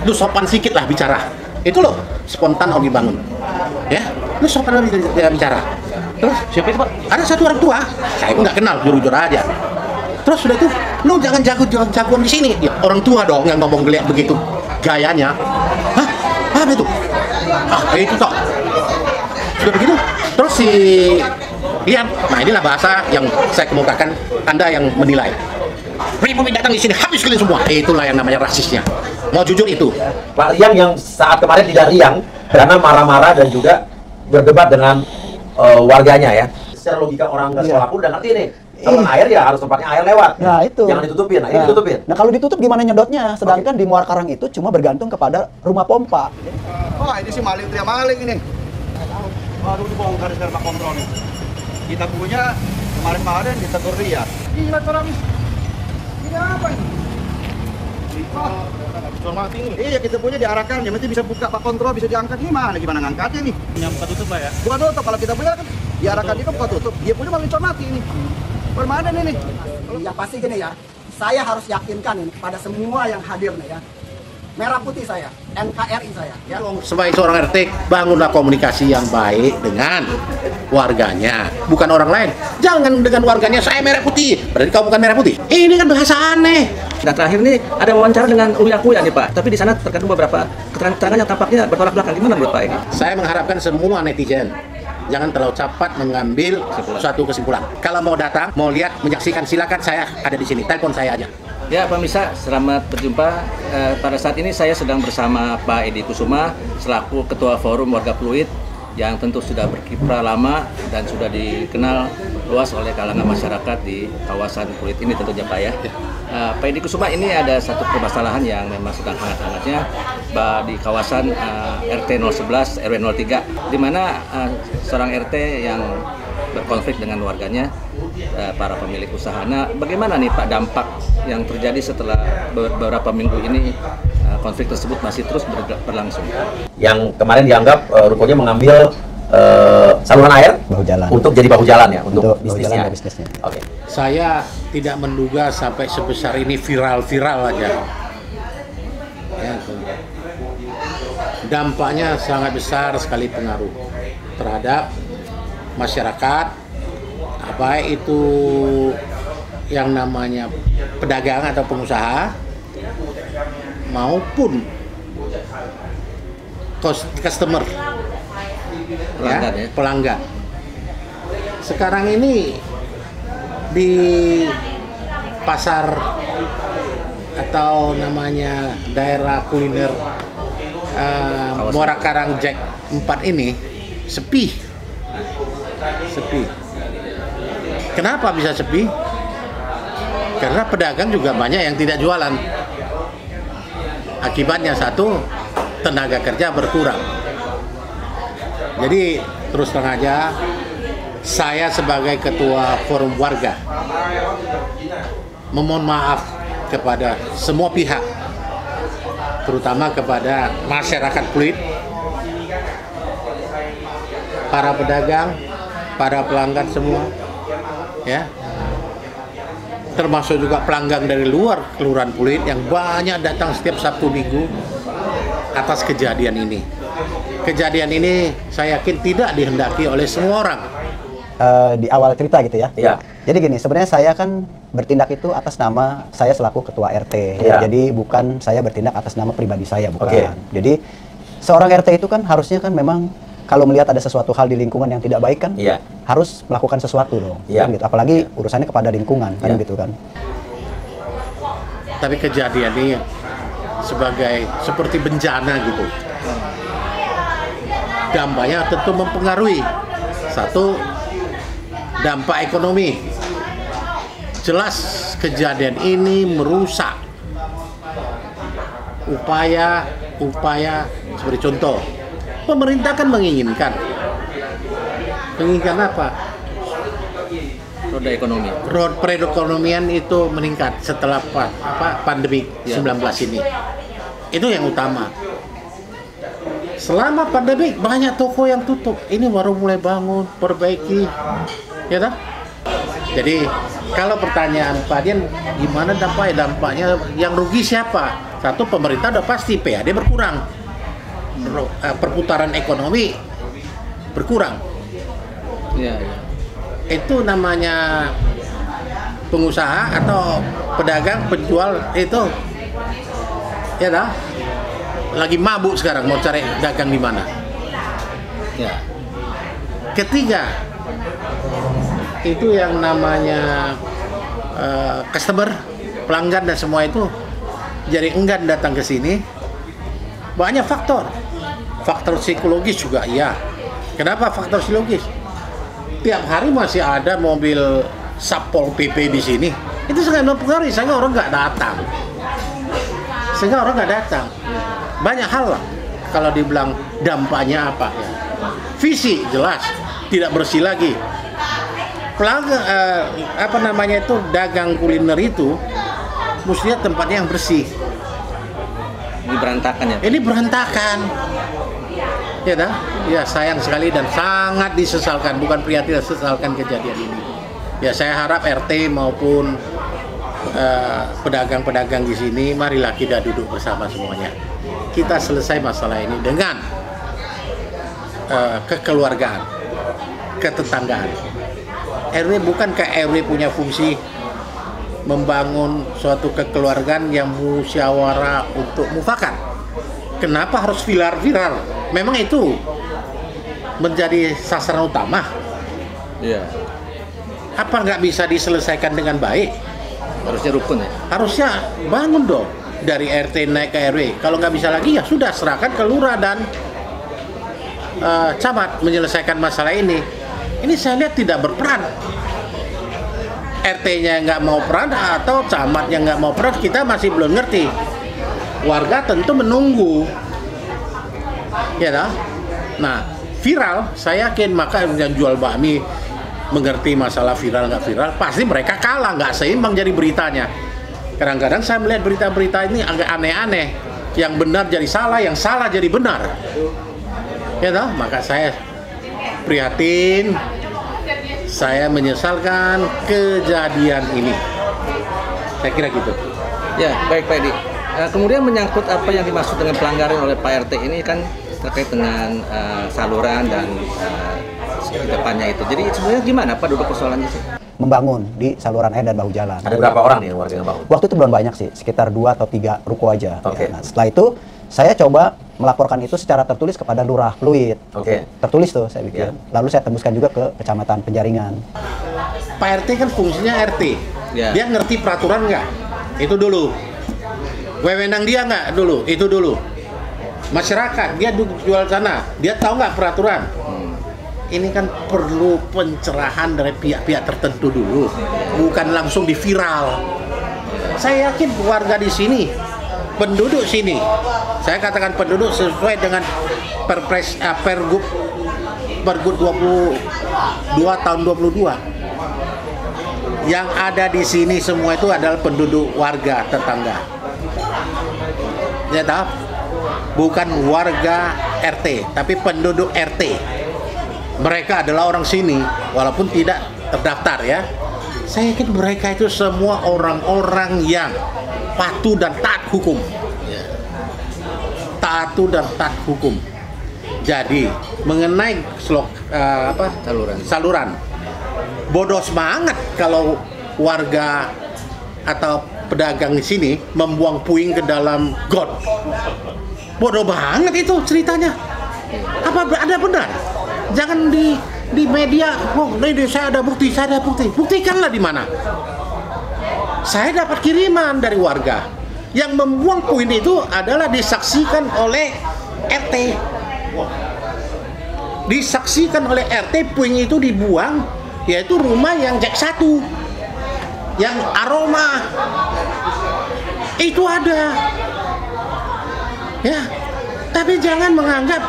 lu sopan sedikit lah bicara. Itu loh, spontan Ogi bangun. Ya, lu sopan bicara. Terus Siapa itu, Pak? ada satu orang tua, saya pun nggak kenal, jujur aja. Terus sudah itu, lu jangan jagoan di sini. Ya, orang tua dong yang ngomong geliat begitu gayanya. Hah? Apa itu? Ah, itu toh. Sudah begitu. Terus si Lian, nah inilah bahasa yang saya kemukakan, Anda yang menilai. Pribumi datang di sini habis kalian semua. Itulah yang namanya rasisnya. Mau jujur itu. Pak Riang yang saat kemarin tidak riang karena marah-marah dan juga berdebat dengan warganya ya. Secara logika orang nggak sekolah pun udah ngerti nih. Saluran air ya harus tempatnya air lewat. Nah itu. Jangan ditutupin. Nah, ini ditutupin. Nah kalau ditutup gimana nyedotnya? Sedangkan di Muara Karang itu cuma bergantung kepada rumah pompa. Wah ini sih maling teriak maling ini. Baru dibongkar sekarang Pak Kontrol nih. Kita punya kemarin-kemarin ditegur dia. Gila orang ini. Ini apa ini? Jual mati ini. Iya kita punya diarahkan, yang penting bisa buka Pak Kontrol, bisa diangkat. Ini mana gimana ngangkatnya nih? Yang buka tutup, Pak ya? Bukan tutup, kalau kita punya kan diarahkan itu buka tutup. Dia punya maling jual mati ini. Permanen ini. Yang pasti gini ya, saya harus yakinkan ini pada semua yang hadir nih ya. Merah putih saya, NKRI saya ya. Sebagai seorang RT, bangunlah komunikasi yang baik dengan warganya, bukan orang lain. Jangan dengan warganya, saya merah putih, berarti kamu bukan merah putih. Ini kan bahasa aneh. Dan terakhir nih ada wawancara dengan Uya Kuya nih, Pak. Tapi di sana terkandung beberapa keterangan yang tampaknya bertolak belakang. Gimana menurut Pak ini? Saya mengharapkan semua netizen jangan terlalu cepat mengambil suatu kesimpulan. Kalau mau datang, mau lihat, menyaksikan, silakan, saya ada di sini. Telepon saya aja. Ya, Pak Misa, selamat berjumpa. Pada saat ini saya sedang bersama Pak Edi Kusuma selaku Ketua Forum Warga Pluit yang tentu sudah berkiprah lama dan sudah dikenal luas oleh kalangan masyarakat di kawasan Pluit ini tentunya Pak ya. Pak Edi Kusuma, ini ada satu permasalahan yang memang sedang hangat-hangatnya di kawasan RT 011 RW 03 di mana seorang RT yang berkonflik dengan warganya, para pemilik usaha. Nah, bagaimana nih Pak dampak yang terjadi setelah beberapa minggu ini konflik tersebut masih terus berlangsung? Yang kemarin dianggap rupanya mengambil saluran air Bahu jalan. untuk jadi bahu jalan ya untuk bisnisnya. bisnisnya. Oke. Saya tidak menduga sampai sebesar ini viral-viral aja. Ya, dampaknya sangat besar sekali pengaruh terhadap masyarakat, baik itu yang namanya pedagang atau pengusaha maupun customer, Pelanggan, ya. Pelanggan. Sekarang ini di pasar atau namanya daerah kuliner Muara Karang Jack 4 ini sepi. Kenapa bisa sepi? Karena pedagang juga banyak yang tidak jualan. Akibatnya satu, tenaga kerja berkurang. Jadi terus terang aja, saya sebagai ketua forum warga memohon maaf kepada semua pihak, terutama kepada masyarakat Pluit, para pedagang, para pelanggan semua, ya, termasuk juga pelanggan dari luar Kelurahan Pluit yang banyak datang setiap Sabtu Minggu atas kejadian ini. Kejadian ini saya yakin tidak dihendaki oleh semua orang. Di awal cerita gitu ya. Iya. Jadi gini, sebenarnya saya kan bertindak itu atas nama saya selaku ketua RT. Iya. Jadi bukan saya bertindak atas nama pribadi saya, bukan. Oke. Jadi seorang RT itu kan harusnya kan memang kalau melihat ada sesuatu hal di lingkungan yang tidak baik kan, Iya. harus melakukan sesuatu dong. Iya. Kan gitu. Apalagi urusannya kepada lingkungan kan Iya. gitu kan. Tapi kejadian ini seperti bencana gitu. Dampaknya tentu mempengaruhi. Satu, dampak ekonomi. Jelas kejadian ini merusak upaya seperti contoh, pemerintah kan menginginkan apa? Roda ekonomi. Perekonomian itu meningkat setelah pandemi 19 ini. Itu yang utama. Selama pandemi banyak toko yang tutup. Ini baru mulai bangun, perbaiki, ya tak? Jadi kalau pertanyaan Pak Dian, gimana dampaknya? Dampaknya yang rugi siapa? Satu, pemerintah udah pasti PAD berkurang, perputaran ekonomi berkurang. Iya, iya. Itu namanya pengusaha atau pedagang penjual itu ya dah lagi mabuk sekarang mau cari dagang di mana. Ya. Ketiga, itu yang namanya customer, pelanggan dan semua itu jadi enggan datang ke sini. Banyak faktor psikologis juga, iya. Kenapa faktor psikologis? Tiap hari masih ada mobil Satpol PP di sini. Itu sangat mempengaruhi, sehingga orang nggak datang. Banyak hal lah. Kalau dibilang dampaknya apa? Ya. Visi jelas tidak bersih lagi. Dagang kuliner itu mestinya tempatnya yang bersih. Ini berantakan ya? Ini berantakan. Ya dah, ya sayang sekali dan sangat disesalkan, bukan prihatin, sesalkan kejadian ini. Ya saya harap RT maupun pedagang-pedagang di sini, marilah kita duduk bersama semuanya. Kita selesai masalah ini dengan kekeluargaan, ketetanggaan. RW bukankah RW punya fungsi membangun suatu kekeluargaan yang musyawarah untuk mufakat? Kenapa harus viral? Memang itu menjadi sasaran utama. Iya. Apa nggak bisa diselesaikan dengan baik? Harusnya rukun ya? Harusnya bangun dong dari RT naik ke RW. Kalau nggak bisa lagi ya sudah serahkan ke lurah dan camat menyelesaikan masalah ini. Ini saya lihat tidak berperan. RT-nya nggak mau peran atau camatnya nggak mau peran, kita masih belum ngerti. Warga tentu menunggu, ya dah. Nah, viral, saya yakin maka yang jual bakmi mengerti masalah viral nggak viral, pasti mereka kalah, nggak seimbang jadi beritanya. Kadang-kadang saya melihat berita-berita ini agak aneh-aneh, yang benar jadi salah, yang salah jadi benar, ya dah. Maka saya prihatin, saya menyesalkan kejadian ini. Saya kira gitu. Ya, baik Pak Edi. Kemudian menyangkut apa yang dimaksud dengan pelanggaran oleh Pak RT ini kan terkait dengan saluran dan depannya itu. Jadi sebenarnya gimana Pak duduk persoalannya sih? Membangun di saluran air dan bahu jalan. Ada berapa orang nih warga yang bangun? Waktu itu belum banyak sih, sekitar 2 atau 3 ruko aja. Oke. Nah, setelah itu saya coba melaporkan itu secara tertulis kepada Lurah Pluit. Oke. Tertulis tuh saya bikin. Lalu saya tembuskan juga ke Kecamatan Penjaringan. Pak RT kan fungsinya RT. Ya. Dia ngerti peraturan nggak? Itu dulu. Wewenang dia nggak dulu? Itu dulu. Masyarakat, dia jual sana. Dia tahu nggak peraturan? Ini kan perlu pencerahan dari pihak-pihak tertentu dulu. Bukan langsung di viral. Saya yakin warga di sini, penduduk sini, saya katakan penduduk sesuai dengan Pergub 22 tahun 22. Yang ada di sini semua itu adalah penduduk warga tetangga. Ya tahu? Bukan warga RT, tapi penduduk RT. Mereka adalah orang sini, walaupun tidak terdaftar ya. Saya yakin mereka itu semua orang-orang yang patuh dan taat hukum. Jadi mengenai saluran, bodoh semangat kalau warga atau pedagang di sini membuang puing ke dalam got. Bodoh banget itu ceritanya. Apa ada benar? Jangan di media, saya ada bukti. Buktikanlah di mana. Saya dapat kiriman dari warga yang membuang puing itu adalah disaksikan oleh RT. Disaksikan oleh RT, puing itu dibuang, yaitu rumah yang Jack 1, yang aroma itu ada. Ya, tapi jangan menganggap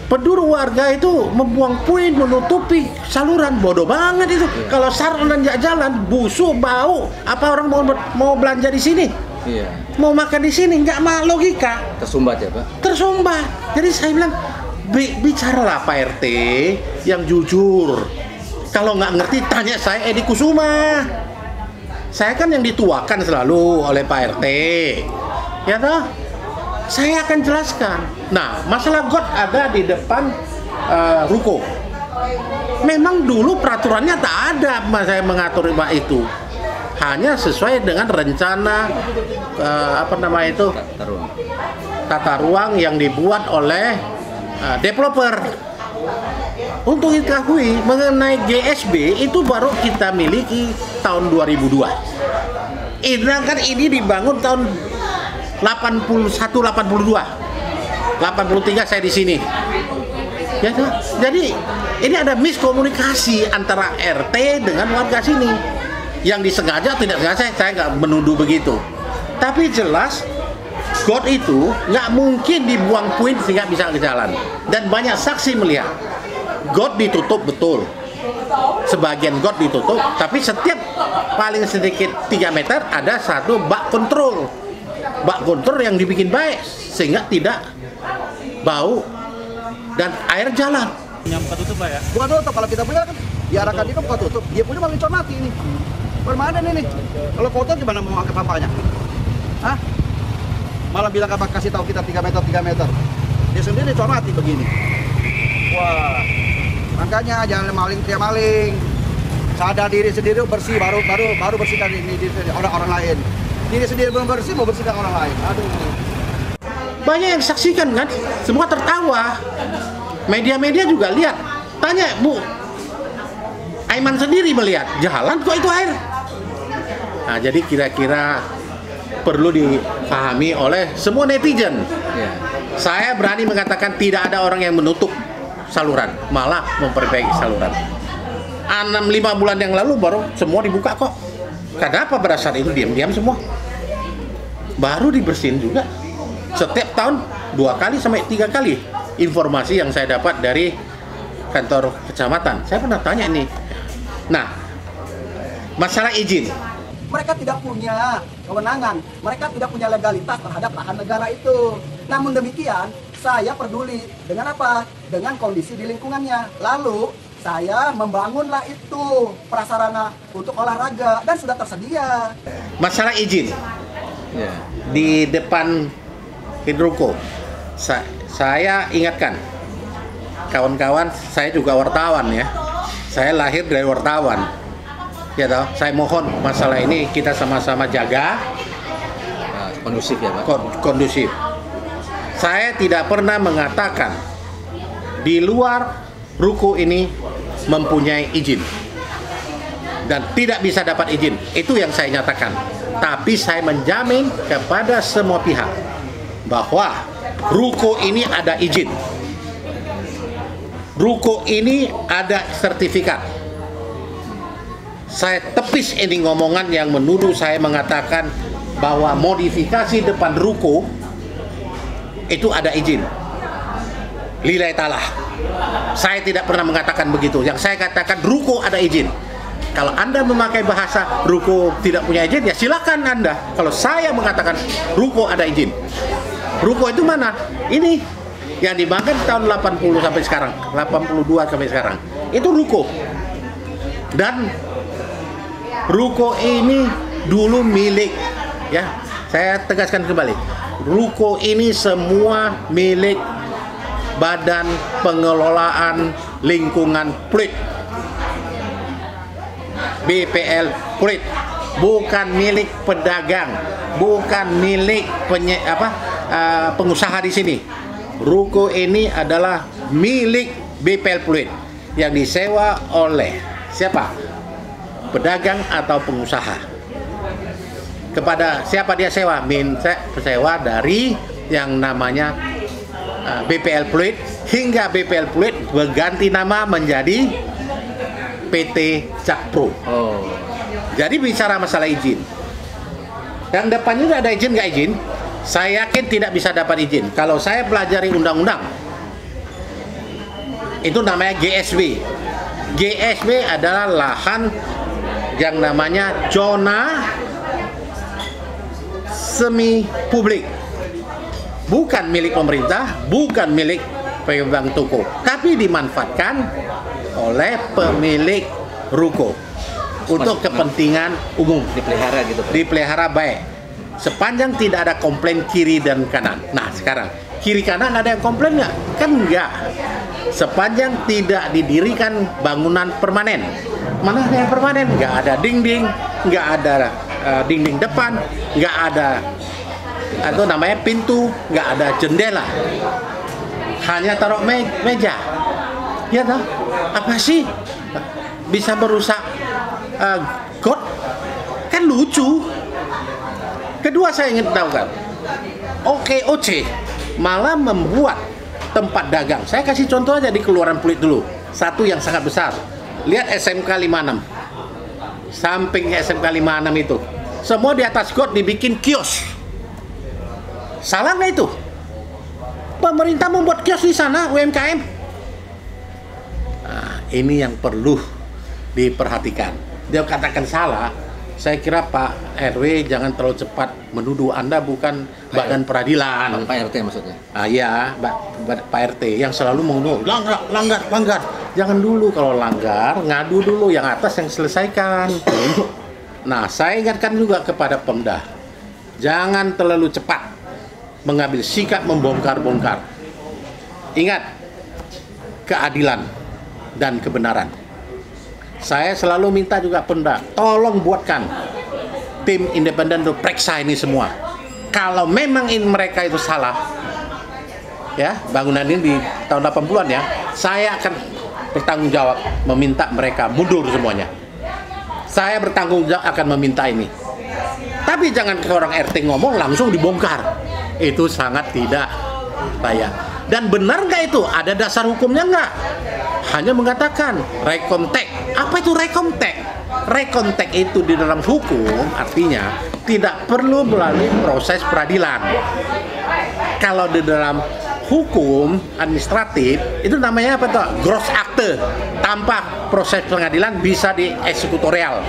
penduduk warga itu membuang puing menutupi saluran. Bodoh banget itu. Kalau saluran jalan busuk, bau, apa orang mau belanja di sini? Iya. Mau makan di sini, nggak logika. Tersumbat ya Pak? Tersumbat. Jadi saya bilang, bicaralah Pak RT yang jujur. Kalau nggak ngerti, tanya saya Edi Kusuma. Saya kan yang dituakan selalu oleh Pak RT, ya toh. Saya akan jelaskan. Nah, masalah got ada di depan ruko. Memang dulu peraturannya tak ada, saya mengatur itu. Hanya sesuai dengan rencana tata ruang yang dibuat oleh developer. Untuk diketahui mengenai GSB itu baru kita miliki tahun 2002. Sedangkan ini dibangun tahun 81-82. 83 saya di sini. Ya, jadi ini ada miskomunikasi antara RT dengan warga sini. Yang disengaja tidak sengaja saya nggak menuduh begitu. Tapi jelas got itu nggak mungkin dibuang puing sehingga bisa ke jalan. Dan banyak saksi melihat got ditutup betul. Sebagian got ditutup, tapi setiap paling sedikit 3 meter ada satu bak kontrol. Bak kontrol yang dibikin baik sehingga tidak bau dan air jalan. Yang buka tutup lah ya? Buka tutup, kalau kita punya kan diarahkan dia kan buka tutup. Dia punya malah dicormati ini. Permanen ini. Kalau kotor gimana mau angkat sampahnya? Hah? Malah bilang apa kasih tahu kita 3 meter. Dia sendiri dicormati begini. Wah. Makanya jangan maling teriak maling. Sadar diri sendiri bersih baru bersihkan ini orang lain. Diri sendiri belum bersih mau bersihkan orang lain. Aduh. Banyak yang saksikan kan, semua tertawa. Media-media juga lihat. Tanya Bu, Aiman sendiri melihat jalan kok itu air. Nah, jadi kira-kira perlu dipahami oleh semua netizen. Saya berani mengatakan tidak ada orang yang menutup saluran, malah memperbaiki saluran. 5 bulan yang lalu baru semua dibuka kok. Kenapa pada saat itu diam-diam semua? Baru dibersihin juga. Setiap tahun 2 kali sampai 3 kali informasi yang saya dapat dari kantor kecamatan. Saya pernah tanya ini. Nah, masalah izin. Mereka tidak punya kewenangan, mereka tidak punya legalitas terhadap lahan negara itu. Namun demikian, saya peduli dengan apa? Dengan kondisi di lingkungannya. Lalu saya membangunlah itu prasarana untuk olahraga dan sudah tersedia. Masalah izin di depan Hidroko, saya ingatkan kawan-kawan, saya juga wartawan ya. Saya lahir dari wartawan. Ya toh, saya mohon masalah ini kita sama-sama jaga. Kondusif ya Pak? Kondusif. Saya tidak pernah mengatakan di luar ruko ini mempunyai izin dan tidak bisa dapat izin. Itu yang saya nyatakan. Tapi saya menjamin kepada semua pihak bahwa ruko ini ada izin. Ruko ini ada sertifikat. Saya tepis ini ngomongan yang menuduh saya mengatakan bahwa modifikasi depan ruko itu ada izin. Lillahi ta'ala. Saya tidak pernah mengatakan begitu. Yang saya katakan ruko ada izin. Kalau Anda memakai bahasa ruko tidak punya izin, ya silakan Anda. Kalau saya mengatakan ruko ada izin. Ruko itu mana? Ini yang dibangun tahun 80 sampai sekarang, 82 sampai sekarang. Itu ruko. Dan ruko ini dulu milik, ya, saya tegaskan kembali, ruko ini semua milik Badan Pengelolaan Lingkungan Pluit, BPL Pluit, bukan milik pedagang, bukan milik pengusaha di sini. Ruko ini adalah milik BPL Pluit yang disewa oleh siapa? Pedagang atau pengusaha. Kepada siapa dia sewa? Minta sewa dari yang namanya BPL Pluit, hingga BPL Pluit berganti nama menjadi PT Jakpro. Jadi bicara masalah izin. Yang depannya udah ada izin nggak izin? Saya yakin tidak bisa dapat izin. Kalau saya pelajari undang-undang, itu namanya GSB. GSB adalah lahan yang namanya zona semi publik, bukan milik pemerintah, bukan milik pemegang toko, tapi dimanfaatkan oleh pemilik ruko. untuk kepentingan umum. dipelihara gitu Pak. Dipelihara baik. Sepanjang tidak ada komplain kiri dan kanan. Nah sekarang, kiri kanan ada yang komplain nggak? Kan enggak. Sepanjang tidak didirikan bangunan permanen. Mana ada yang permanen? Nggak ada dinding, nggak ada dinding depan, nggak ada atau namanya pintu, nggak ada jendela. Hanya taruh meja. Ya toh? Apa sih? Bisa merusak got? Kan lucu. Kedua saya ingin tahu kan, OKOC malah membuat tempat dagang. Saya kasih contoh aja di Keluaran Pluit dulu. Satu yang sangat besar. Lihat SMK 56. Samping SMK 56 itu. Semua di atas got dibikin kios. Salah nggak itu? Pemerintah membuat kios di sana, UMKM. Nah, ini yang perlu diperhatikan. Dia katakan salah. Saya kira Pak RW jangan terlalu cepat menuduh Anda bukan badan peradilan. Pak RT maksudnya? Ya, Pak RT yang selalu menuduh langgar. Jangan dulu kalau langgar, ngadu dulu yang atas yang selesaikan. Nah, saya ingatkan juga kepada Pemda, jangan terlalu cepat mengambil sikap membongkar-bongkar. Ingat, keadilan dan kebenaran. Saya selalu minta juga Pemda, tolong buatkan tim independen untuk periksa ini semua. Kalau memang mereka itu salah, ya bangunan ini di tahun 80-an ya, saya akan bertanggung jawab meminta mereka mundur semuanya. Saya bertanggung jawab akan meminta ini. Tapi jangan ke orang RT ngomong langsung dibongkar. Itu sangat tidak layak. Dan benar nggak itu? Ada dasar hukumnya nggak? Hanya mengatakan rekontek. Apa itu rekontek? Rekontek itu di dalam hukum artinya tidak perlu melalui proses peradilan. Kalau di dalam hukum administratif itu namanya apa tuh? Gross akte. Tanpa proses pengadilan bisa di eksekutorial.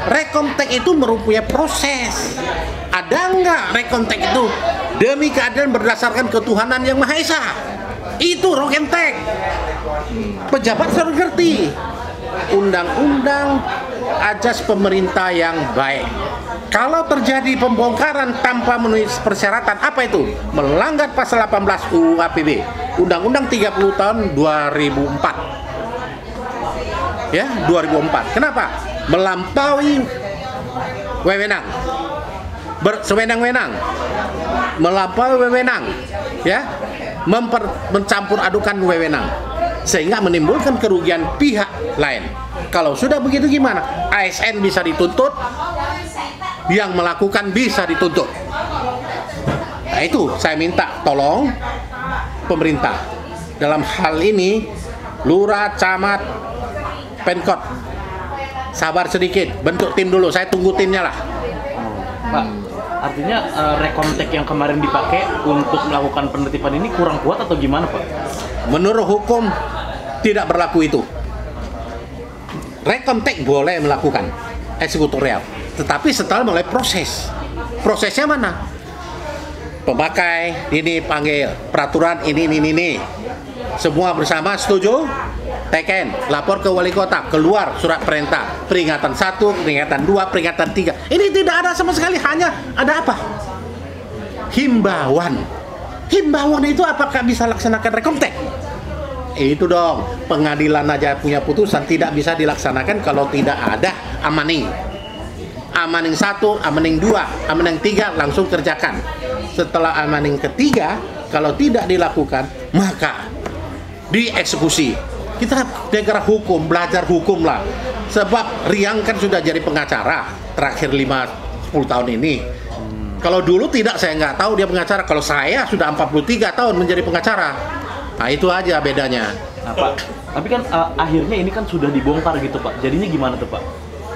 Rekontek itu merupakan proses. Ada nggak rekontek itu demi keadilan berdasarkan ketuhanan yang Maha Esa? Itu rekontek. Pejabat harus ngerti undang-undang ajas pemerintah yang baik. Kalau terjadi pembongkaran tanpa memenuhi persyaratan, apa itu? Melanggar pasal 18 UU APB, Undang-Undang 30 tahun 2004. Ya, 2004. Kenapa? Melampaui wewenang. Sewenang-wenang. Melampaui wewenang, ya. Mencampur adukan wewenang sehingga menimbulkan kerugian pihak lain. Kalau sudah begitu gimana? ASN bisa dituntut, yang melakukan bisa dituntut. Nah itu saya minta tolong pemerintah dalam hal ini, lurah, camat, Pemkot sabar sedikit, bentuk tim dulu, saya tunggu timnya lah. Pak, artinya rekontek yang kemarin dipakai untuk melakukan penertiban ini kurang kuat atau gimana Pak? Menurut hukum tidak berlaku itu. Rekontek boleh melakukan eksekutorial, tetapi setelah mulai proses. Prosesnya mana? Pemakai ini panggil, peraturan ini. Semua bersama setuju? Teken, lapor ke wali kota, keluar surat perintah, peringatan 1, peringatan 2, peringatan 3. Ini tidak ada sama sekali, hanya ada apa? Himbauan. Himbauan itu apakah bisa laksanakan rekontek? Itu dong, pengadilan aja punya putusan tidak bisa dilaksanakan kalau tidak ada amaning. Amaning 1, amaning 2, amaning 3 langsung kerjakan. Setelah amaning ketiga, kalau tidak dilakukan, maka dieksekusi. Kita negara hukum, belajar hukum lah. Sebab Riang kan sudah jadi pengacara terakhir 5-10 tahun ini. Kalau dulu tidak, saya nggak tahu dia pengacara. Kalau saya sudah 43 tahun menjadi pengacara. Nah itu aja bedanya. Nah Pak, tapi kan akhirnya ini kan sudah dibongkar gitu Pak. Jadinya gimana tuh Pak?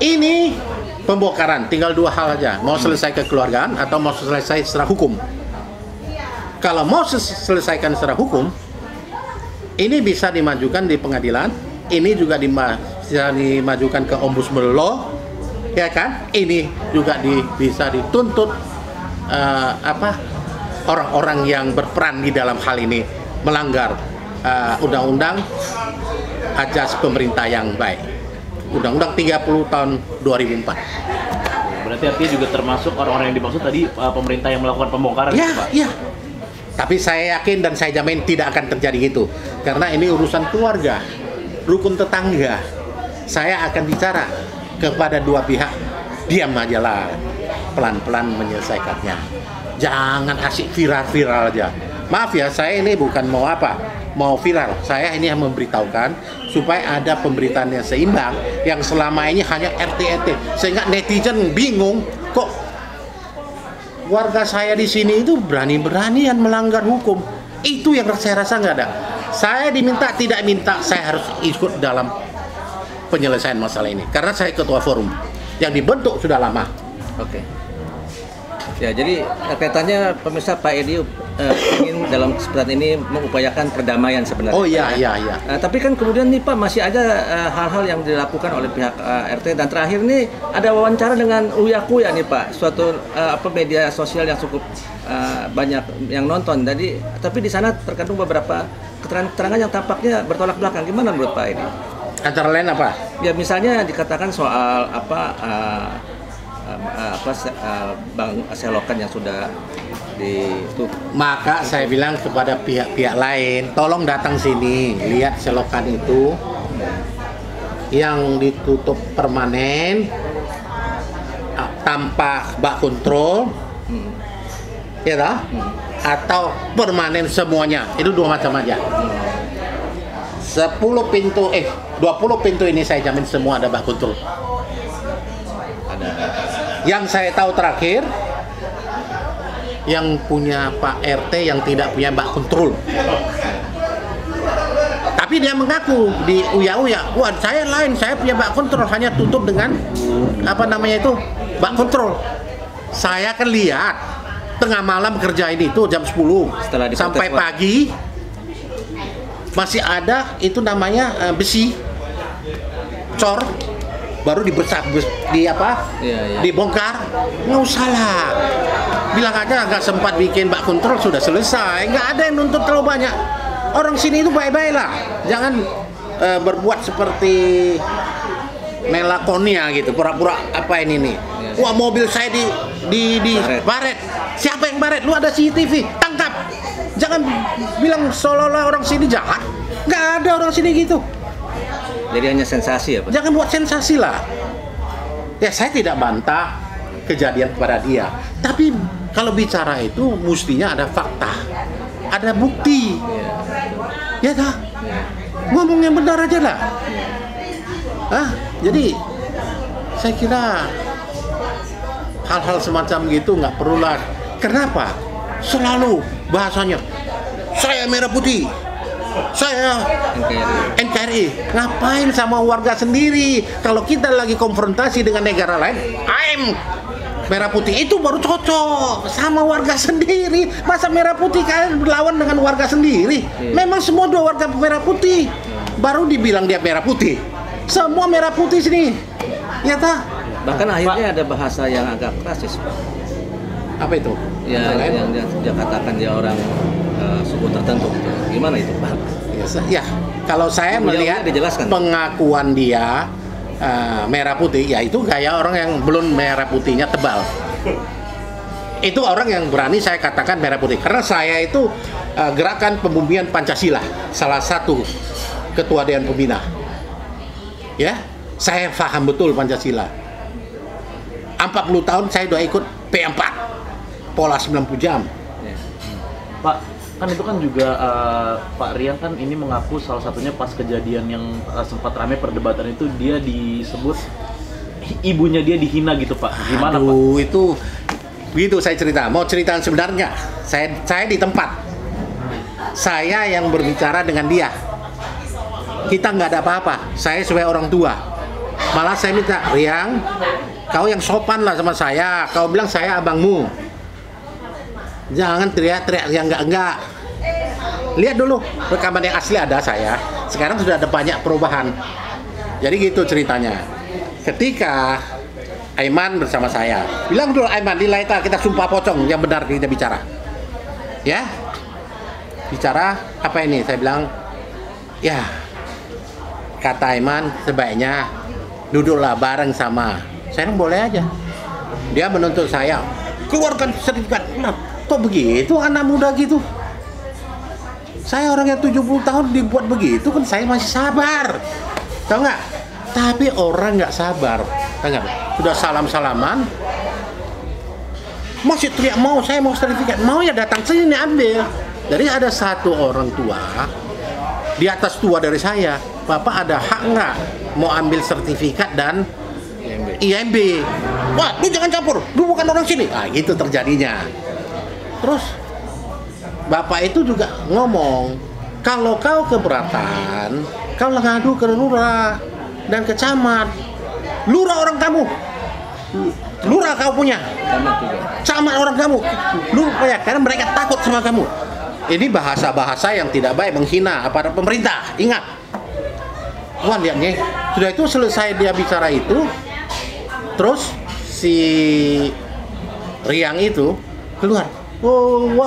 Ini pembongkaran, tinggal dua hal aja. Mau selesai kekeluargaan atau mau selesai secara hukum. Kalau mau selesaikan secara hukum, ini bisa dimajukan di pengadilan, ini juga bisa dimajukan ke ombudsman law, ya kan? Ini juga bisa dituntut orang-orang yang berperan di dalam hal ini melanggar undang-undang ajas pemerintah yang baik. Undang-Undang 30 tahun 2004. Berarti artinya juga termasuk orang-orang yang dimaksud tadi pemerintah yang melakukan pembongkaran Ya, gitu, Pak? iya. Tapi saya yakin dan saya jamin tidak akan terjadi gitu. Karena ini urusan keluarga, rukun tetangga. Saya akan bicara kepada dua pihak, diam aja lah. Pelan-pelan menyelesaikannya. Jangan asik viral-viral aja. Maaf ya, saya ini bukan mau viral. Saya ini yang memberitahukan supaya ada pemberitaan yang seimbang, yang selama ini hanya RT, sehingga netizen bingung kok warga saya di sini itu berani-beranian melanggar hukum. Itu yang saya rasa nggak ada. Saya diminta, tidak minta, saya harus ikut dalam penyelesaian masalah ini. Karena saya ketua forum yang dibentuk sudah lama. Oke. Ya, jadi kaitannya pemirsa, Pak Edi ingin dalam kesempatan ini mengupayakan perdamaian sebenarnya. Oh iya. Tapi kan kemudian nih Pak, masih ada hal-hal yang dilakukan oleh pihak RT, dan terakhir nih ada wawancara dengan Uya Kuya nih Pak, suatu media sosial yang cukup banyak yang nonton. Jadi tapi di sana terkandung beberapa keterangan yang tampaknya bertolak belakang. Gimana menurut Pak Edi? Antara lain apa? Ya misalnya dikatakan soal Bang Selokan yang sudah itu. Maka saya bilang kepada pihak-pihak lain, tolong datang sini, lihat selokan itu yang ditutup permanen tanpa bak kontrol, ya toh? Atau permanen semuanya. Itu dua macam aja. 20 pintu ini saya jamin semua ada bak kontrol. Yang saya tahu terakhir, yang punya Pak RT yang tidak punya bak kontrol. Tapi dia mengaku di Uya-Uya, wah saya lain, saya punya bak kontrol, hanya tutup dengan bak kontrol. Saya kan lihat tengah malam kerjain itu jam 10 sampai pagi masih ada itu namanya besi cor, baru dibongkar. Nggak usah lah, bilang aja nggak sempat bikin bak kontrol, sudah selesai. Nggak ada yang nuntut terlalu banyak. Orang sini itu baik-baik lah, jangan berbuat seperti melakonia gitu, pura-pura apa ini nih. Wah, mobil saya di baret. Siapa yang baret? Lu ada CCTV, tangkap. Jangan bilang seolah-olah orang sini jahat. Nggak ada orang sini gitu. Jadi hanya sensasi ya Pak? Jangan buat sensasi lah. Ya saya tidak bantah kejadian kepada dia. Tapi kalau bicara itu mestinya ada fakta, ada bukti. Ya dah. Ngomong yang benar aja lah. Jadi saya kira hal-hal semacam gitu nggak perlulah. Kenapa? Selalu bahasanya saya merah putih. Saya NKRI. Ngapain sama warga sendiri? Kalau kita lagi konfrontasi dengan negara lain, I'm merah putih, itu baru cocok sama warga sendiri. Masa merah putih kalian berlawan dengan warga sendiri? Memang semua dua warga merah putih, baru dibilang dia merah putih. Semua merah putih sini, ya tak? Bahkan akhirnya ada bahasa yang agak rasis Pak. Apa itu? Ya, yang dia katakan dia orang suku tertentu. Gimana itu Pak? Ya, kalau saya melihat pengakuan dia merah putih, ya itu gaya orang yang belum merah putihnya tebal. Itu orang yang berani saya katakan merah putih. Karena saya itu gerakan pembumian Pancasila, salah satu ketua Dewan Pembina. Ya, saya paham betul Pancasila. 40 tahun saya udah ikut P4, pola 90 jam. Pak, kan itu kan juga Pak Rian kan ini mengaku salah satunya pas kejadian yang sempat ramai perdebatan itu dia disebut ibunya dia dihina gitu Pak. Gimana Pak? Itu begitu saya cerita. Mau cerita sebenarnya, saya di tempat. Saya yang berbicara dengan dia. Kita nggak ada apa-apa. Saya sebagai orang tua. Malah saya minta, Riang, kau yang sopan lah sama saya. Kau bilang saya abangmu. Jangan teriak-teriak yang enggak. Lihat dulu rekaman yang asli ada saya. Sekarang sudah ada banyak perubahan. Jadi gitu ceritanya. Ketika Aiman bersama saya, bilang dulu Aiman di Laita kita sumpah pocong yang benar kita bicara. Ya, bicara apa ini? Saya bilang, ya kata Aiman sebaiknya duduklah bareng sama saya, boleh aja. Dia menuntut saya keluarkan sertifikat. Nah, kok begitu anak muda gitu? Saya orang yang 70 tahun dibuat begitu kan saya masih sabar, tahu nggak? Tapi orang nggak sabar, tahu nggak? Sudah salam-salaman masih teriak, saya mau sertifikat, mau ya datang sini ambil. Jadi ada satu orang tua di atas tua dari saya, Bapak ada hak nggak mau ambil sertifikat dan IMB? Wah, lu jangan campur, lu bukan orang sini. Ah, gitu terjadinya. Terus Bapak itu juga ngomong, kalau kau keberatan, kau ngadu ke lurah dan ke camat. Lurah orang kamu, lurah kau punya, camat orang kamu, lu ya, karena mereka takut sama kamu. Ini bahasa-bahasa yang tidak baik, menghina aparat pemerintah. Ingat. Wah, lihatnya. Sudah itu selesai dia bicara itu, terus si Riang itu keluar. Wong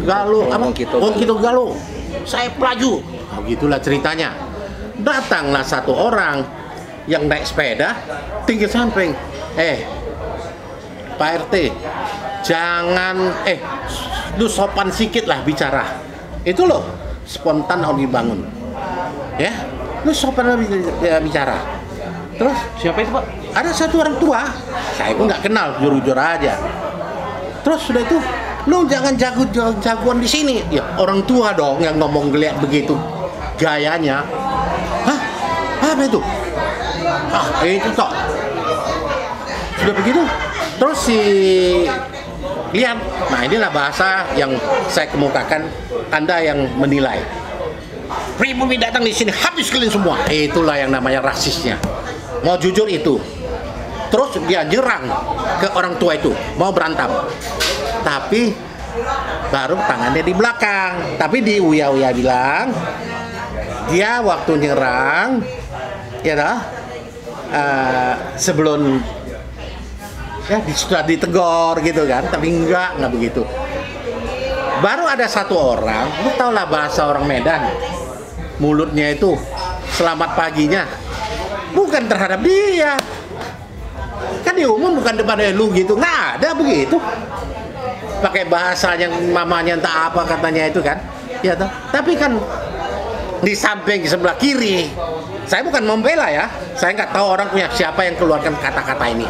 Galuh, Wong Kito Galuh. Saya pelaju. Nah, gitulah ceritanya. Datanglah satu orang yang naik sepeda, tinggi samping. Pak RT, jangan lu sopan sikit lah bicara. Itu loh spontan Odi Bangun. Ya, lu sopan bicara. Terus Siapa itu, Pak? ada satu orang tua, saya pun nggak kenal, jujur aja. Terus sudah itu, lu jangan jagoan di sini. Ya orang tua dong yang ngomong geliat begitu, gayanya. Hah? Apa itu? Itu toh. Sudah begitu, terus si lihat. Nah, inilah bahasa yang saya kemukakan, Anda yang menilai. Pribumi datang di sini habis kalian semua. Itulah yang namanya rasisnya. Mau jujur itu. Terus dia nyerang ke orang tua itu, mau berantem. Tapi baru tangannya di belakang. Tapi di Uya bilang, dia waktu nyerang, sebelum sudah ditegur gitu kan, tapi enggak begitu. Baru ada satu orang, lu tau lah bahasa orang Medan, mulutnya itu selamat paginya bukan terhadap dia, kan di umum bukan depan lu gitu, nggak ada begitu. Pakai bahasa yang mamanya entah apa katanya itu kan, ya toh. Tapi kan di samping sebelah kiri, saya bukan membela ya, saya nggak tahu orang punya siapa yang keluarkan kata-kata ini.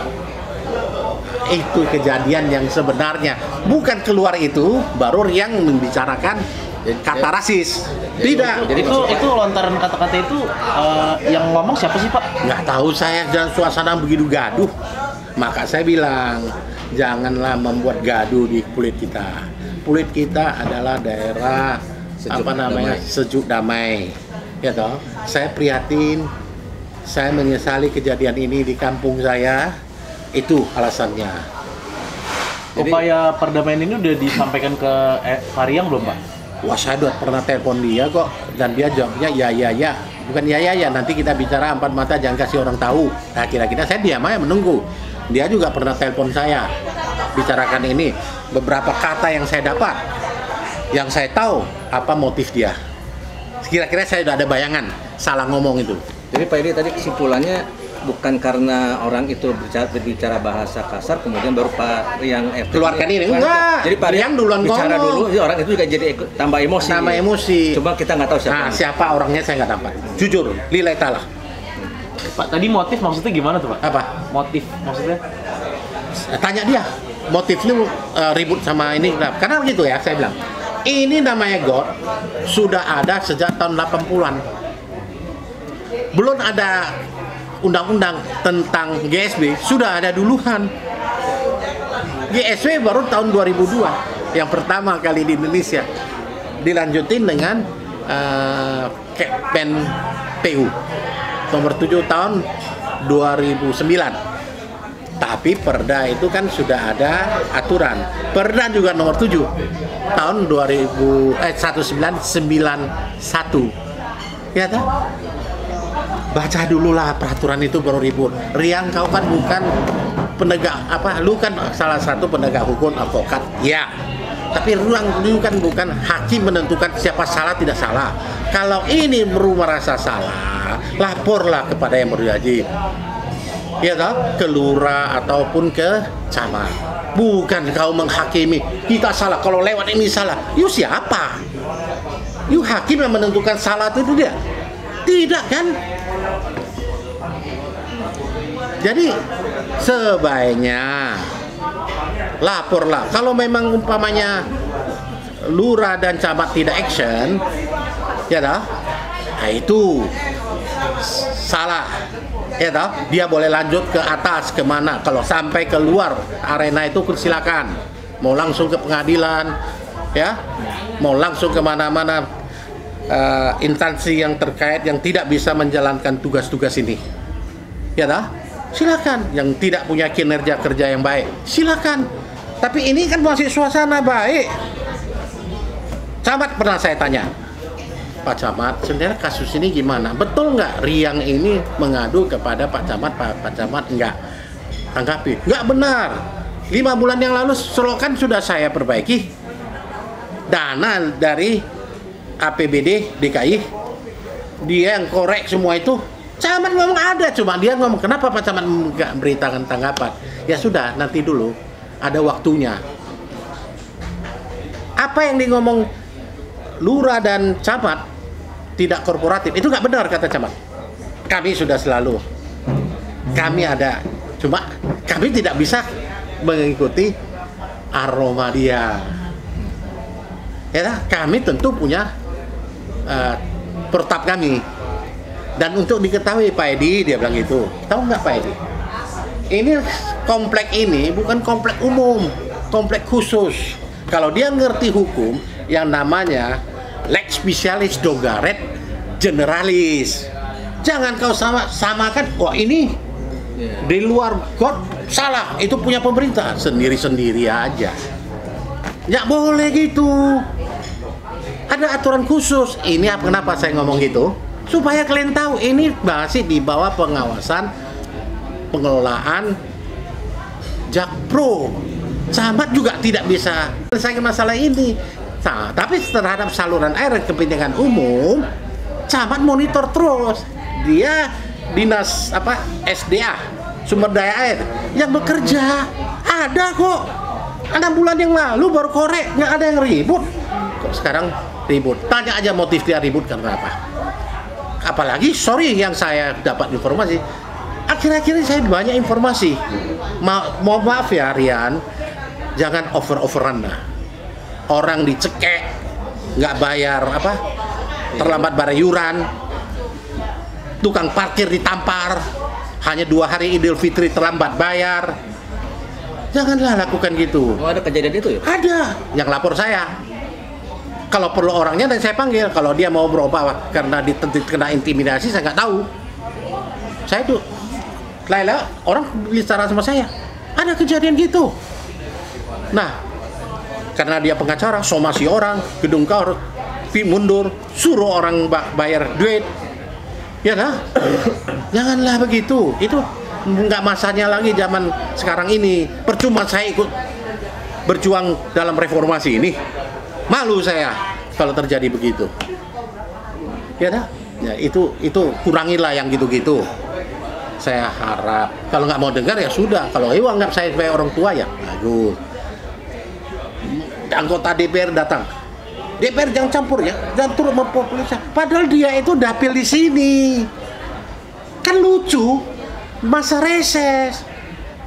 Itu kejadian yang sebenarnya, bukan keluar itu baru yang membicarakan kata rasis. Tidak. Jadi itu lontaran kata-kata itu yang ngomong siapa sih, Pak? Nggak tahu saya, dan suasana begitu gaduh. Maka saya bilang, janganlah membuat gaduh di kulit kita. Kulit kita adalah daerah sejuk damai. Ya toh. Saya prihatin, saya menyesali kejadian ini di kampung saya. Itu alasannya. Upaya perdamaian ini udah disampaikan ke Variang belum, Pak? Wah, saya udah pernah telepon dia kok, dan dia jawabnya ya. Bukan ya, nanti kita bicara empat mata, jangan kasih orang tahu. Nah, kira-kira saya diam aja menunggu. Dia juga pernah telepon saya, bicarakan ini. Beberapa kata yang saya dapat, yang saya tahu apa motif dia. Kira-kira saya udah ada bayangan salah ngomong itu. Jadi Pak Edi tadi kesimpulannya bukan karena orang itu berbicara bahasa kasar kemudian baru Pak Riang keluarkan ini, enggak. Jadi Pak Riang duluan bicara ngomong. dulu, orang itu juga jadi tambah emosi. Coba kita nggak tahu siapa. Nah, siapa orangnya saya nggak dapat. Jujur, lillahi ta'ala. Pak, tadi motif maksudnya gimana tuh, Pak? Apa? Motif maksudnya? Tanya dia. Motifnya ribut sama ini. Nah, karena begitu ya, saya bilang. Ini namanya God sudah ada sejak tahun 80-an. Belum ada undang-undang tentang GSB, sudah ada duluan. GSB baru tahun 2002, yang pertama kali di Indonesia. Dilanjutin dengan Pen PU nomor 7 tahun 2009. Tapi Perda itu kan sudah ada aturan. Perda juga nomor 7 tahun 1991. Ya toh? Baca dulu lah peraturan itu baru ribut. Riang, kau kan bukan penegak lu kan salah satu penegak hukum, advokat. Ya. Tapi ruang itu kan bukan hakim menentukan siapa salah tidak salah. Kalau ini merasa salah, laporlah kepada yang berwajib. Ya toh, ke lurah ataupun ke camat. Bukan kau menghakimi, kita salah, kalau lewat ini salah. You siapa? You hakim yang menentukan salah itu dia? Tidak kan? Jadi sebaiknya laporlah. Kalau memang umpamanya lurah dan camat tidak action, ya toh, nah itu salah. Ya toh, dia boleh lanjut ke atas kemana. Kalau sampai keluar arena itu silakan. Mau langsung ke pengadilan, ya, mau langsung kemana-mana instansi yang terkait yang tidak bisa menjalankan tugas-tugas ini, ya toh, silakan. Yang tidak punya kinerja kerja yang baik, silakan. Tapi ini kan masih suasana baik. Camat pernah saya tanya, Pak Camat, sebenarnya kasus ini gimana? Betul nggak Riang ini mengadu kepada Pak Camat? Pak Camat nggak tanggapi. Nggak benar. 5 bulan yang lalu selokan sudah saya perbaiki. Dana dari APBD DKI, dia yang korek semua itu. Camat ngomong ada, cuma dia ngomong kenapa Pak Camat nggak beritakan tanggapan? Ya sudah, nanti dulu, ada waktunya. Apa yang dia ngomong lurah dan camat tidak korporatif, itu nggak benar kata camat. Kami sudah selalu, kami ada, cuma kami tidak bisa mengikuti aroma dia. Ya, kami tentu punya protap kami. Dan untuk diketahui Pak Edi, dia bilang gitu. Tahu nggak Pak Edi? Ini komplek ini bukan komplek umum, komplek khusus. Kalau dia ngerti hukum, yang namanya lex specialis dogaret generalis. Jangan kau samakan, wah ini di luar God salah, itu punya pemerintah. Sendiri-sendiri aja. Nggak boleh gitu. Ada aturan khusus. Ini kenapa saya ngomong gitu? Supaya kalian tahu ini masih di bawah pengawasan pengelolaan Jakpro. Camat juga tidak bisa selesaikan masalah ini. Nah, tapi terhadap saluran air kepentingan umum, camat monitor terus. Dia dinas SDA, sumber daya air yang bekerja. Ada kok. 6 bulan yang lalu baru korek, nggak ada yang ribut. Kok sekarang ribut? Tanya aja motif dia ribut karena apa. Apalagi, sorry yang saya dapat informasi, akhir-akhir ini saya banyak informasi. Mohon maaf ya Rian, jangan over-overan lah. Orang dicekek, nggak bayar terlambat bayar iuran, tukang parkir ditampar, hanya 2 hari Idul Fitri terlambat bayar. Janganlah lakukan gitu. Oh, ada kejadian itu ya? Ada, yang lapor saya. Kalau perlu orangnya dan saya panggil. Kalau dia mau berubah karena kena intimidasi, saya nggak tahu. Saya tuh, Laila, orang bicara sama saya, ada kejadian gitu. Nah, karena dia pengacara, somasi orang, gedung kau mundur, suruh orang bayar duit. Ya kan? Janganlah begitu. Itu nggak masanya lagi zaman sekarang ini. Percuma saya ikut berjuang dalam reformasi ini. Malu saya kalau terjadi begitu. Ya dah. Ya itu kurangilah yang gitu-gitu. Saya harap kalau nggak mau dengar ya sudah. Kalau anggap saya sebagai orang tua ya bagus. Anggota DPR datang. DPR jangan campur ya, jangan turut mempopulisasi. Padahal dia itu dapil di sini. Kan lucu. Masa reses.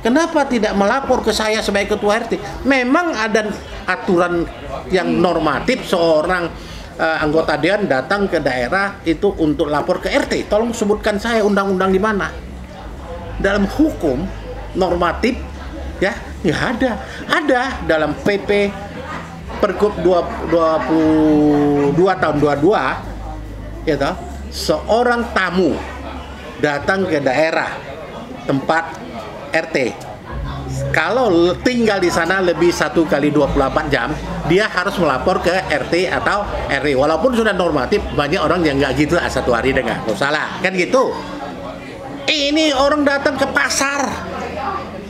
Kenapa tidak melapor ke saya sebagai ketua RT? Memang ada aturan yang normatif seorang anggota dewan datang ke daerah itu untuk lapor ke RT. Tolong sebutkan saya undang-undang di mana. Dalam hukum normatif ya nggak ada. Ada dalam PP Pergub 22 tahun 22 ya toh, seorang tamu datang ke daerah tempat RT. Kalau tinggal di sana lebih 1 kali 24 jam, dia harus melapor ke RT atau RW. Walaupun sudah normatif, banyak orang yang nggak gitu 1 hari dengar. Oh, salah, kan gitu. Ini orang datang ke pasar,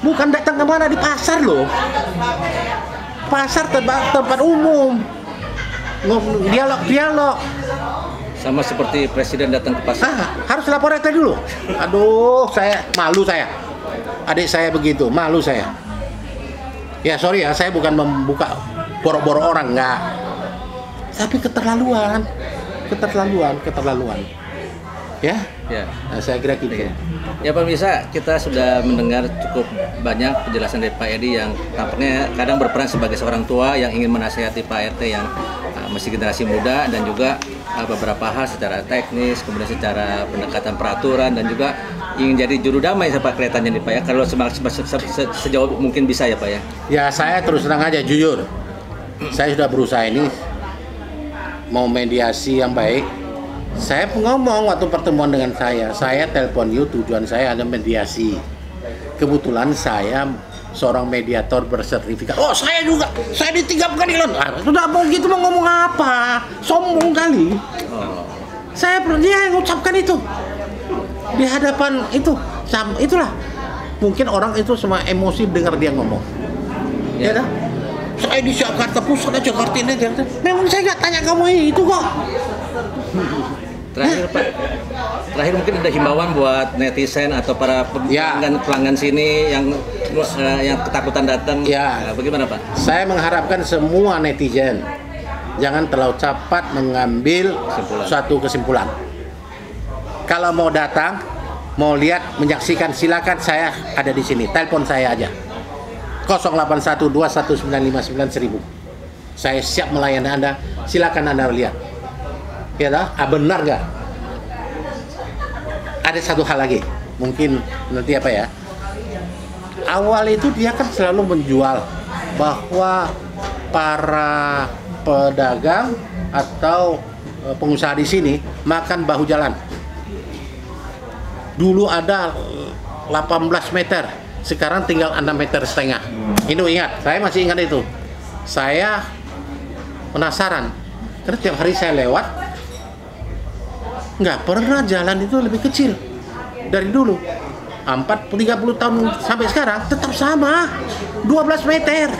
bukan datang kemana, di pasar loh. pasar tempat umum. Dialog. Sama seperti presiden datang ke pasar. Harus lapor RT dulu. Aduh, malu saya. Adik saya begitu, malu saya. Ya sorry ya, saya bukan membuka borok-borok orang, enggak. Tapi keterlaluan. Ya? Ya. Nah, saya kira gitu. Ya pemirsa, kita sudah mendengar cukup banyak penjelasan dari Pak Edi yang tampaknya kadang berperan sebagai seorang tua yang ingin menasihati Pak RT yang masih generasi muda, dan juga beberapa hal secara teknis, kemudian secara pendekatan peraturan, dan juga ingin jadi juru damai siapa kelihatannya nih Pak ya, kalau sejauh mungkin bisa ya Pak ya. Ya saya terus terang aja jujur, saya sudah berusaha ini mau mediasi yang baik. Saya ngomong waktu pertemuan dengan saya telepon you, tujuan saya ada mediasi. Kebetulan saya seorang mediator bersertifikat. Oh saya juga, saya di 3 pengadilan. Sudah mau gitu mau ngomong apa? Sombong kali. Saya dia yang ucapkan itu di hadapan itu, itulah. Mungkin orang itu semua emosi dengar dia ngomong. Ya dah. Saya di Jakarta Pusat, Jakarta ini. Memang saya nggak tanya kamu itu kok. Terakhir Pak, mungkin ada himbauan buat netizen atau para pelanggan sini yang ketakutan datang. Ya. Bagaimana Pak? Saya mengharapkan semua netizen jangan terlalu cepat mengambil suatu kesimpulan. Kalau mau datang, mau lihat, menyaksikan, silakan, saya ada di sini. Telepon saya aja. 081219591000. Saya siap melayani Anda. Silakan Anda lihat. Ya dah, benar nggak? Ada satu hal lagi, mungkin nanti apa ya? Awal itu dia kan selalu menjual bahwa para pedagang atau pengusaha di sini makan bahu jalan. Dulu ada 18 meter, sekarang tinggal 6,5 meter. Ini ingat, saya masih ingat itu. Saya penasaran, karena tiap hari saya lewat, nggak pernah jalan itu lebih kecil dari dulu. 30 tahun sampai sekarang tetap sama, 12 meter.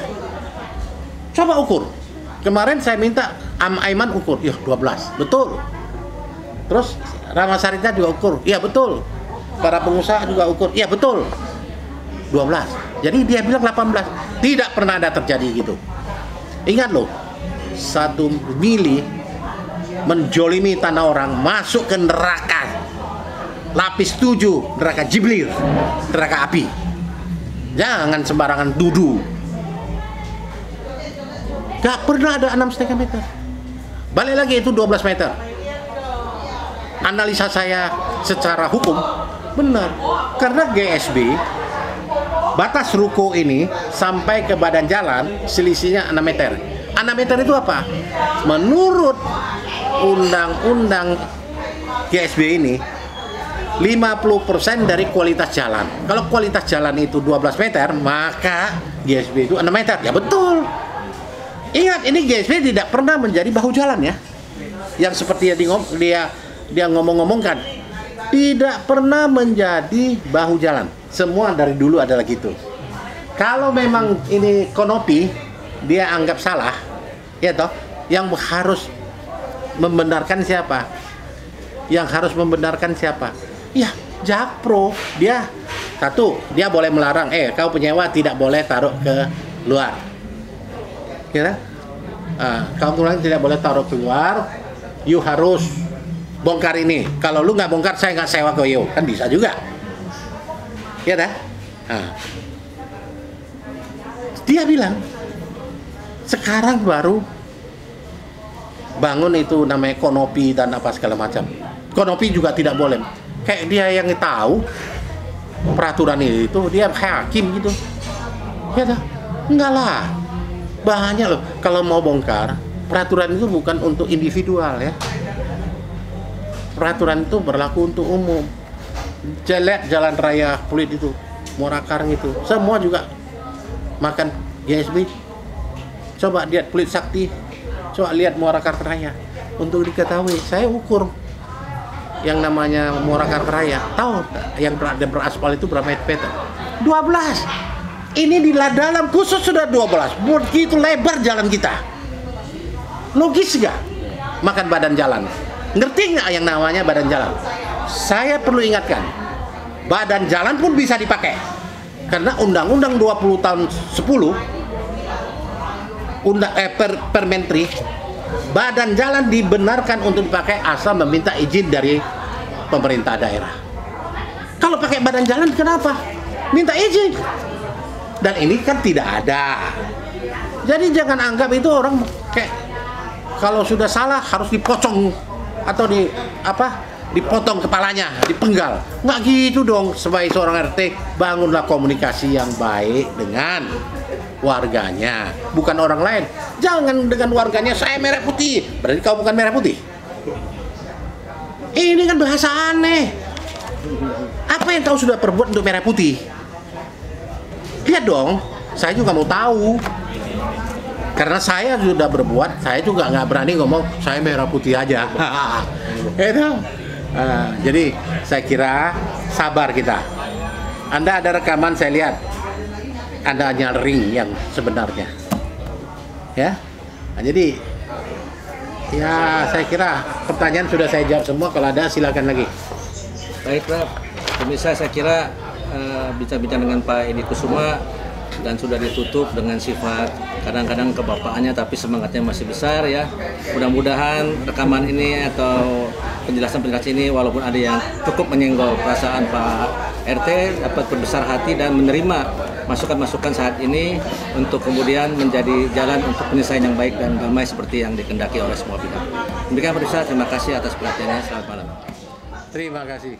Coba ukur. Kemarin saya minta Aiman ukur, 12, betul. Terus Ramasarita juga ukur, iya betul. Para pengusaha juga ukur, iya betul. 12. Jadi dia bilang 18. Tidak pernah ada terjadi gitu. Ingat loh, 1 mili menjolimi tanah orang, masuk ke neraka lapis 7, neraka Jiblir, neraka api. Jangan sembarangan duduk. Gak pernah ada 6,5 meter. Balik lagi itu 12 meter. Analisa saya secara hukum benar, karena GSB batas ruko ini sampai ke badan jalan selisihnya 6 meter. 6 meter itu apa? Menurut undang-undang GSB ini 50% dari kualitas jalan. Kalau kualitas jalan itu 12 meter, maka GSB itu 6 meter. Ya betul. Ingat, ini GSB tidak pernah menjadi bahu jalan ya. Yang seperti dia ngomong-ngomongkan, tidak pernah menjadi bahu jalan. Semua dari dulu adalah gitu. Kalau memang ini konopi, dia anggap salah, ya toh, yang harus membenarkan siapa? Yang harus membenarkan siapa? Ya, Jakpro. Dia boleh melarang, kau penyewa tidak boleh taruh ke luar. Kira? Kau tidak boleh taruh keluar. You harus bongkar ini. Kalau lu nggak bongkar, saya nggak sewa ke you. Kan bisa juga. Ya dah. Dia bilang sekarang baru bangun itu namanya konopi dan apa segala macam. Konopi juga tidak boleh. Kayak dia yang tahu peraturan itu, dia hakim gitu. Ya dah, enggak lah. Banyak loh. Kalau mau bongkar, peraturan itu bukan untuk individual ya. Peraturan itu berlaku untuk umum. Jalan raya Pluit itu, Muara Karang itu, semua juga makan GSB. Coba lihat Pluit Sakti, coba lihat Muara Karang Raya. Untuk diketahui, saya ukur yang namanya Muara Karang Raya. Tahu yang beraspal itu berapa meter? 12. Ini di dalam khusus sudah 12, begitu lebar jalan kita. Logis nggak? Makan badan jalan. Ngerti nggak yang namanya badan jalan? Saya perlu ingatkan, badan jalan pun bisa dipakai. Karena Undang-Undang 20 tahun 10, Permentri, badan jalan dibenarkan untuk dipakai asal meminta izin dari pemerintah daerah. Kalau pakai badan jalan kenapa? Minta izin. Dan ini kan tidak ada. Jadi jangan anggap itu orang kayak kalau sudah salah harus dipocong atau dipotong kepalanya, dipenggal. Nggak gitu dong. Sebagai seorang RT, bangunlah komunikasi yang baik dengan warganya, bukan orang lain. Jangan dengan warganya, saya merah putih, berarti kau bukan merah putih. Ini kan bahasa aneh. Apa yang kau sudah perbuat untuk merah putih? Lihat dong, saya juga mau tahu. Karena saya sudah berbuat, saya juga nggak berani ngomong saya merah putih aja. Itu. Jadi saya kira sabar kita. Anda ada rekaman, saya lihat Anda hanya ring yang sebenarnya. Ya. Nah, jadi ya saya kira pertanyaan sudah saya jawab semua. Kalau ada silakan lagi. Baik, Pak. Pemirsa, saya kira bincang-bincang dengan Pak Edi Kusuma dan sudah ditutup dengan sifat kadang-kadang kebapaannya tapi semangatnya masih besar ya. Mudah-mudahan rekaman ini atau penjelasan-penjelasan ini walaupun ada yang cukup menyenggol perasaan Pak RT dapat berbesar hati dan menerima masukan-masukan saat ini untuk kemudian menjadi jalan untuk penyelesaian yang baik dan damai seperti yang dikehendaki oleh semua pihak. Demikian pemirsa, terima kasih atas perhatiannya. Selamat malam. Terima kasih.